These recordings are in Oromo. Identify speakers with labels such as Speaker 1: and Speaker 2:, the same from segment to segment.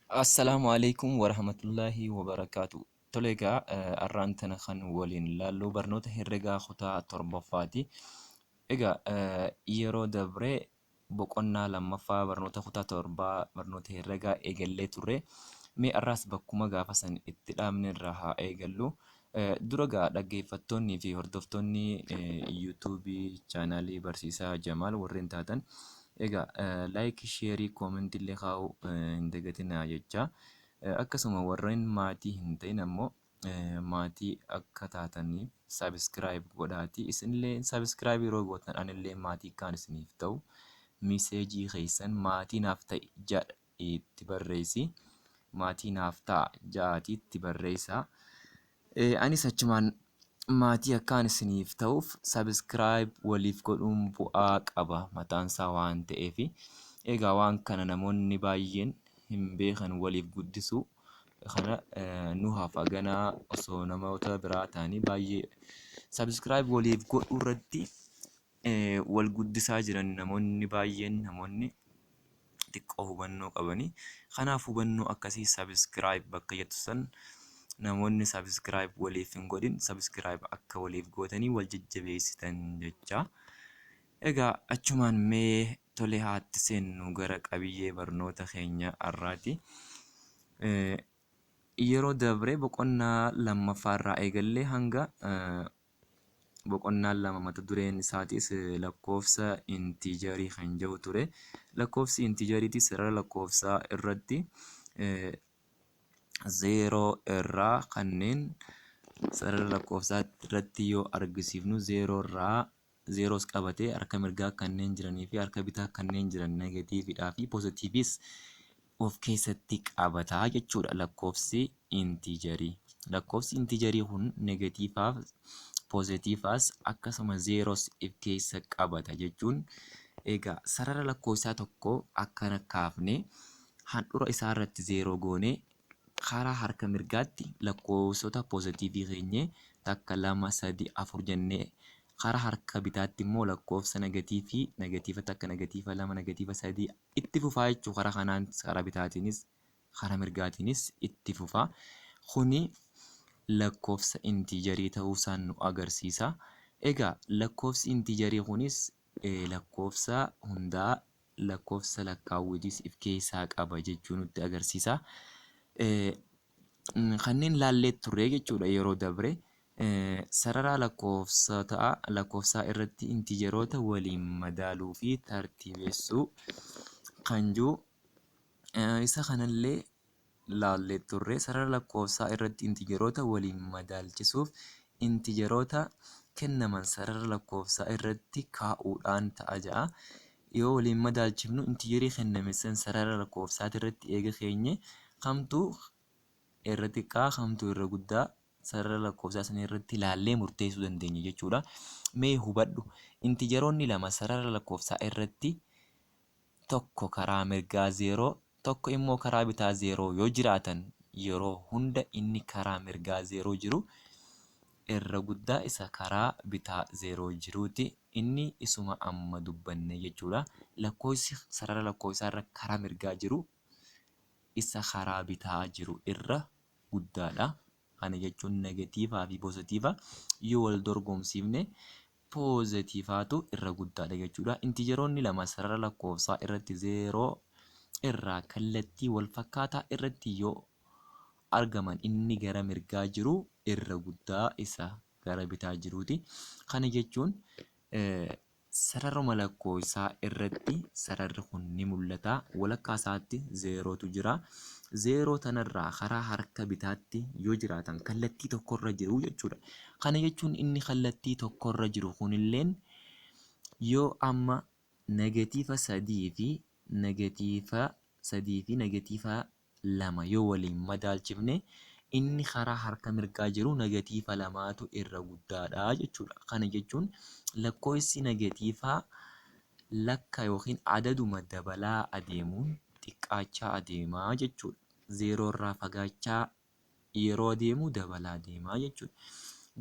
Speaker 1: Assalamualaikum warahmatullahi wabarakatuh. Tole egaa har'aan tana kan waliin ilaallu barnoota herregaa kutaa torbaffaati. Egaa yeroo dabree boqonnaa lammaffaa barnoota kutaa torbaa barnoota herregaa eegallee turre. Mee har'aas bakkuma gaafa san itti dhaabne irraa haa eegallu. Dura egaa dhaggeeffattoonnii fi hordoftoonni yuutuubii chaanaalii barsiisaa Jamaal warreen taatan egaa laayikii, sheerii, koomentii illee kaa'uu hin dagatinaa jecha. Akkasuma warreen maatii hin ta'in ammoo maatii akka taataniif sabiskiraayib godhaatii. Isinillee sabiskiraayib yeroo gootan anillee maatii kaan isiniif ta'u miseejii keessan maatii naaf ta'i jedha itti barreessi. Maatii naaf ta'a jedhaatii itti barreessaa. Anis achumaan maatii akkaan isiniif ta'uuf sabiskiraayib waliif godhuun bu'aa qaba mataansaa waan ta'eef. Egaa waan kana namoonni baay'een hin beekan waliif guddisuu kana nu hafa ganaa osoo namoota biraa ta'anii baay'ee sabiskiraayib waliif godhuu irratti wal guddisaa jiran namoonni baay'een namoonni xiqqoo hubannoo qabanii. Kanaaf hubannoo akkasii sabiskiraayib bakka jettu san namoonni sabiskiraayib waliif hin godhin sabiskiraayib akka waliif gootanii wal jajjabeessitan jecha. Egaa achumaan mee tole haatti seennu gara qabiyyee barnoota keenya har'aati. Yeroo dabree boqonnaa lammaffaa irraa eegallee hanga boqonnaan lama mata dureen isaatis lakkoofsa intiijarii kan jedhu ture. Lakkoofsi intiijariitis sarara lakkoofsaa irratti zeeroo irraa kanneen sarara lakkoofsaa irratti yoo argisiifnu zeeroo irraa zeeroos qabatee harka mirgaa kanneen jiranii fi harka bitaa kanneen jiran negatiividhaa fi poozitiivis of keessatti qabataa jechuudha lakkoofsi intiijarii. Lakkoofsi intiijarii kun negatiifaaf poozitiifaas akkasuma zeeroos of keessa qabata jechuun. Egaa sarara lakkoofsaa tokko akkana kaafne handhuura isaa irratti zeeroo goonee karaa harka mirgaatti lakkoofsota poozitiivii keenyee takka 2 3 4 jennee karaa harka bitaatti immoo lakkoofsa negatiivii negatiiva takka negatiiva 2 negatiiva 3 itti fufaa jechuu karaa kanaan karaa bitaatiinis karaa mirgaatiinis itti fufaa. Kuni lakkoofsa intiijarii ta'uusaan nu agarsiisa. Egaa lakkoofsi intiijarii kunis lakkoofsa hundaa lakkoofsa lakkaawwitis of keessaa qaba jechuu nutti agarsiisa. Kanneen laallee turre jechuudha yeroo dabre sarara lakkoofsaa irratti intiijaroota waliin madaaluu fi tartiibessuu kan jiru isa kanallee laallee turre. Sarara lakkoofsaa irratti intiijaroota waliin madaalchisuuf intiijaroota kennaman sarara lakkoofsaa irratti kaa'uudhaan ta'a ja'a. Yoo waliin madaalchifnu intiijarii kenname san sarara lakkoofsaa irratti eega keenye kamtu irra xiqqaa kamtu irra guddaa sarara lakkoofsaa sana irratti ilaallee murteessuu dandeenya jechuudha. Mee hubadhu intiijaroonni lama sarara lakkoofsaa irratti tokko karaa mirgaa zeeroo tokko immoo karaa bitaa zeeroo yoo jiraatan yeroo hunda inni karaa mirgaa zeeroo jiru irra guddaa isa karaa bitaa zeeroo jiruuti. Inni isuma amma dubbanne jechuudha. Lakkoofsi sarara lakkoofsaa irra karaa mirgaa jiru isa karaa bitaa jiru irra guddaadha. Kana jechuun negatiivaa fi poozitiiva yoo wal dorgomsiifne poozitiivaatu irra guddaadha jechuudha. Intiijaroonni lama sarara lakkoofsaa irratti zeeroo irraa kallattii wal fakkaataa irratti yoo argaman inni gara mirgaa jiru irra guddaa isa gara bitaa jiruuti. Kana jechuun sararuma lakkoofsaa irratti sararri kun ni mul'ata. Walakkaa isaatti zeerootu jira. Zeeroo tanarraa karaa harka bitaatti yoo jiraatan kallattii tokkorra jiru jechuudha. Kana jechuun inni kallattii tokkorra jiru kunilleen yoo amma negatiiva 3 fi negatiiva 2 yoo waliin madaalchifne inni karaa harka mirgaa jiru negatiiva 2tu irra guddaadha jechuudha. Kana jechuun lakkoofsi negatiivaa lakka yookiin adaduma dabalaa adeemuun xiqqaachaa adeemaa jechuudha. Zeeroo irraa fagaachaa yeroo adeemu dabalaa adeemaa jechuudha.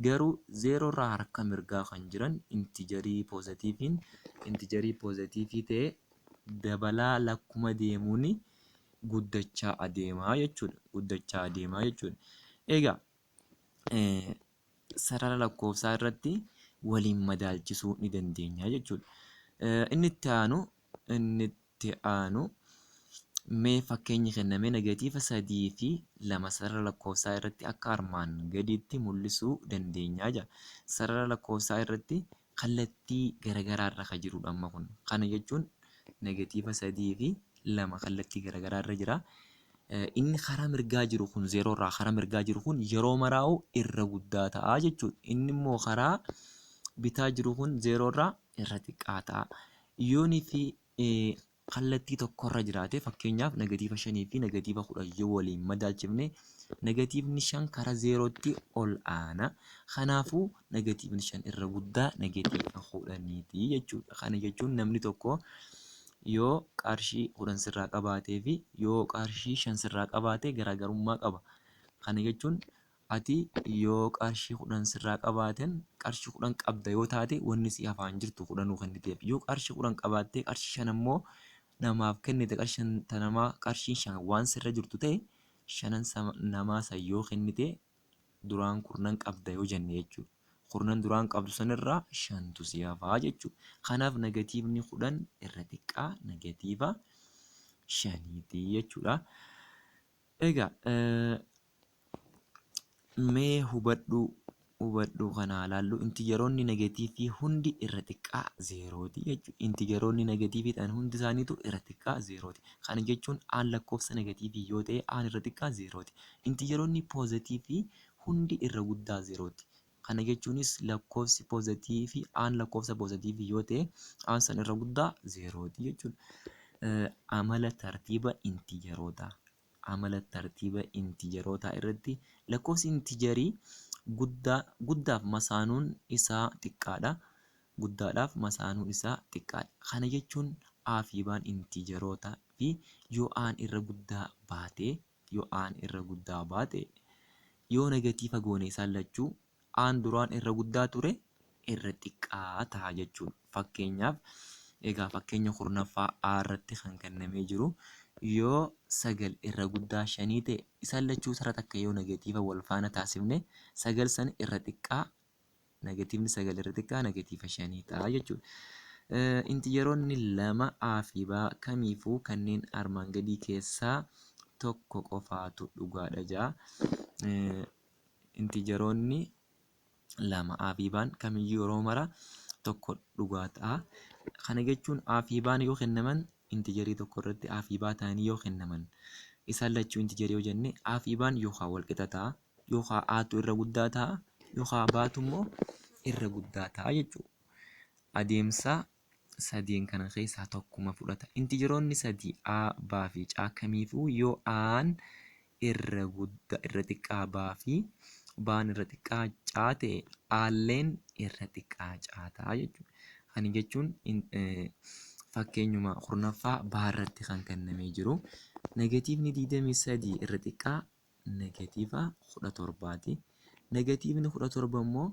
Speaker 1: Garuu zeeroo irraa harka mirgaa kan jiran intiijarii poozitiivii ta'ee dabalaa lakkuma deemuun guddachaa adeemaa jechuudha. Egaa sarara lakkoofsaa irratti waliin madaalchisuu ni dandeenya jechuudha. Inni itti aanu mee fakkeenyi kennamee negatiiva 3 fi 2 sarara lakkoofsaa irratti akka armaan gadiitti mul'isuu dandeenya jedha. Sarara lakkoofsaa irratti kallattii garaagaraa irra kan jirudha amma kun. Kana jechuun negatiiva 3 fi 2 kallattii garaagaraa irra jira. Inni karaa mirgaa jiru kun 0 irraa karaa mirgaa jiru kun yeroo maraa'u irra guddaa ta'a jechuudha. Inni immoo karaa bitaa jiru kun 0 irraa irra xiqqaa ta'a. Yoonii fi kallattii tokkorra jiraate fakkeenyaaf negatiiva 5 fi negatiiva 10 yoo waliin madaalchifne negatiivni 5 karaa 0tti ol aana. Kanaafuu negatiivni 5 irra guddaa negatiiva 10ti jechuudha. Kana jechuun namni tokko yoo qarshii 10 sirraa qabaatee fi yoo qarshii 5 sirraa qabaate garaagarummaa qaba. Kana jechuun ati yoo qarshii 10 sirraa qabaaten qarshii 10 qabda yoo taate wanni si hafaan jirtu 10 kenniteef. Yoo qarshii 10 qabaattee qarshii 5 ammoo namaaf kennite qarshii 5 waan sirra jirtu ta'e 5 namaa san yoo kennite duraan 10 qabda yoo jenne jechuudha. 10 duraan qabdu sanirraa 5tu si hafaa jechuudha. Kanaaf negatiivni 10 irra xiqqaa negatiiva 5ti jechuudha. Egaa mee hubadhu kanaa ilaallu intijeroonni negatiivii hundi irra xiqqaa 0ti jechuudha. Intijeroonni negatiivii ta'an hundi isaaniitu irra xiqqaa 0ti. Kana jechuun aan lakkoofsa negatiivii yoo ta'e aan irra xiqqaa 0ti. Intijeroonni poozitiivii hundi irra guddaa 0ti. Kana jechuunis lakkoofsi poozitiivii aan lakkoofsa poozitiivii yoo ta'e aan san irra guddaa 0ti jechuudha. Amala tartiiba intijerootaa irratti lakkoofsi intijerii guddaaf masaanuun isaa xiqqaadha. Guddaadhaaf masaanuun isaa xiqqaadha. Kana jechuun A fi B'n intijerootaa fi yoo aan irra guddaa baate yoo negatiiva goone isaan lachuu aan duraan irra guddaa ture irra xiqqaa ta'a jechuudha. Fakkeenyaaf fakkeenya 10ffaa A irratti kan kennamee jiru yoo 9 irra guddaa 5 ta'e isaan lachuu sara takka yoo negatiiva wal faana taasifne 9 san irra xiqqaa negatiivni 9 irra xiqqaa negatiiva 5 ta'a jechuudha. Intijeroonni 2 A fi B kamiifuu kanneen armaan gadii keessaa tokko qofaatu dhugaadha jedha. Intijeroonni 2 A fi B kamiyyuu yeroo mara tokko dhugaa ta'a. Kana jechuun A fi B yoo kennaman intijerii tokko irratti A fi B ta'anii yoo kennaman isaan lachuu intijerii yoo jenne A fi B yookaan wal qixa ta'a yookaan A'tu irra guddaa ta'a yookaan B'tu immoo irra guddaa ta'a jechuudha. Adeemsa sadeen kana keessaa tokkuma fudhata. Intijeroonni 3 A, B fi C kamiifuu yoo A'n irra xiqqaa B fi B'n irra xiqqaa C ta'e A'lleen irra xiqqaa C ta'a jechuudha. Kana jechuun fakkeenyuma 10ffaa B irratti kan kennamee jiru negatiivni 23 irra xiqqaa negatiiva 17ti. Negatiivni 17 immoo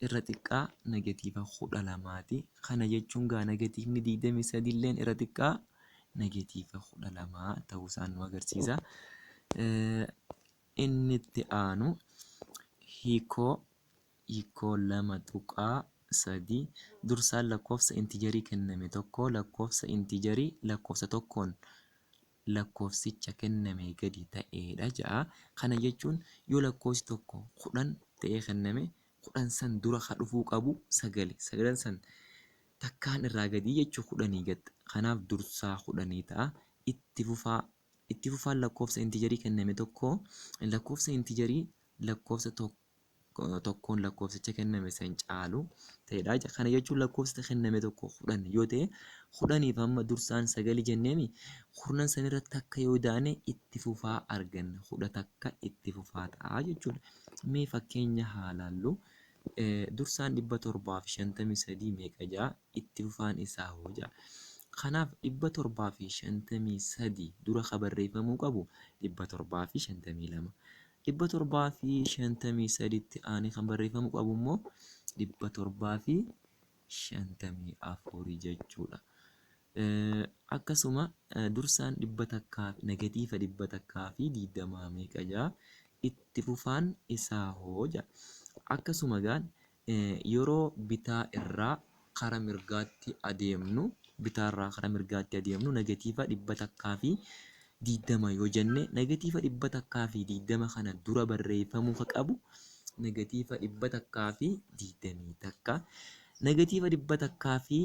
Speaker 1: irra xiqqaa negatiiva 12ti. Kana jechuun negatiivni 23 illeen irra xiqqaa negatiiva 12 ta'uusaa nu agarsiisa. Inni itti aanu hiikoo 2.3 dursaan lakkoofsa intijerii kenname tokko lakkoofsa intijerii lakkoofsa tokkoon lakkoofsicha kenname gadi ta'edha jedha. Kana jechuun yoo lakkoofsi tokko 10 ta'ee kenname 10 san dura kan dhufuu qabu 9. 9 san takkaan irraa gadii jechuu 10 gad. Kanaaf dursaa 10 ta'a. Itti fufaan lakkoofsa intijerii kenname tokko lakkoofsa intijerii lakkoofsa tokkoon lakkoofsicha kenname san caalu ta'edha. Kana jechuun lakkoofsa kenname tokko 10 yoo ta'e 10f amma dursaan 9 jenneemi 10 sanirratti akka yoo daane itti fufaa arganna. 10 takka itti fufaa ta'a jechuudha. Mee fakkeenya haa laallu. Dursaan 753 meeqa ja'a? Itti fufaan isaa hoo ja'a? Kanaaf 753 dura kan barreeffamuu qabu 752. 753tti aanee kan barreeffamuu qabu immoo 754 jechuudha. Akkasuma dursaan dhibba takkaa negatiiva dhibba takkaa fi 20 meeqa jaa itti fufaan isaa hoo jaa. Akkasuma gaan yeroo bitaa irraa kara mirgaatti adeemnu negatiiva dhibba takkaa fi 20 yoo jenne negatiiva dhibba takkaa fi 20 kana dura barreeffamuu ka qabu negatiiva dhibba takkaa fi 20 takka negatiiva dhibba takkaa fi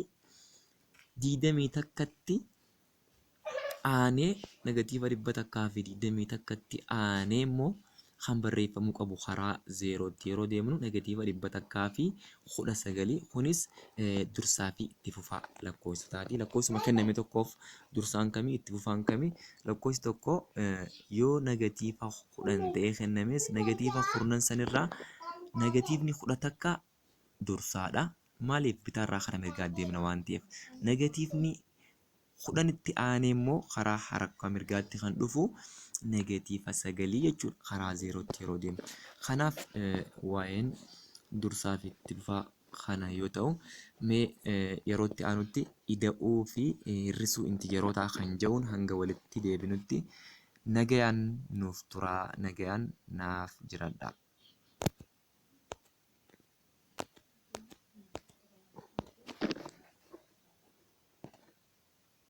Speaker 1: 20 takkatti aanee negatiiva dhibba takkaa fi 20 takkatti aanee immoo kan barreeffamuu qabu karaa zeerootti yeroo deemnu negatiiva dhibba takkaa fi 19 kunis dursaa fi itti fufaa lakkoofsotaati. Lakkoofsuma kenname tokkoof dursaan kamii itti fufaan kamii lakkoofsi tokko yoo negatiiva 10 ta'ee kennames negatiiva 10 sanirraa negatiivni 10 takka dursaadha. Maaliif bitaarraa kana mirgaa deemna waan ta'eef negatiivni 10 itti aanee immoo karaa harka mirgaatti kan dhufu negatiiva 9 jechuudha karaa zeerootti yeroo deemnu. Kanaaf waa'een dursaa fi itti fufaa kana yoo ta'u mee yeroo itti aanutti ida'uu fi hir'isuu intijeerotaa kan jedhuun hanga walitti deebinutti nagayaan nuuf turaa nagayaan naaf jiraadhaa.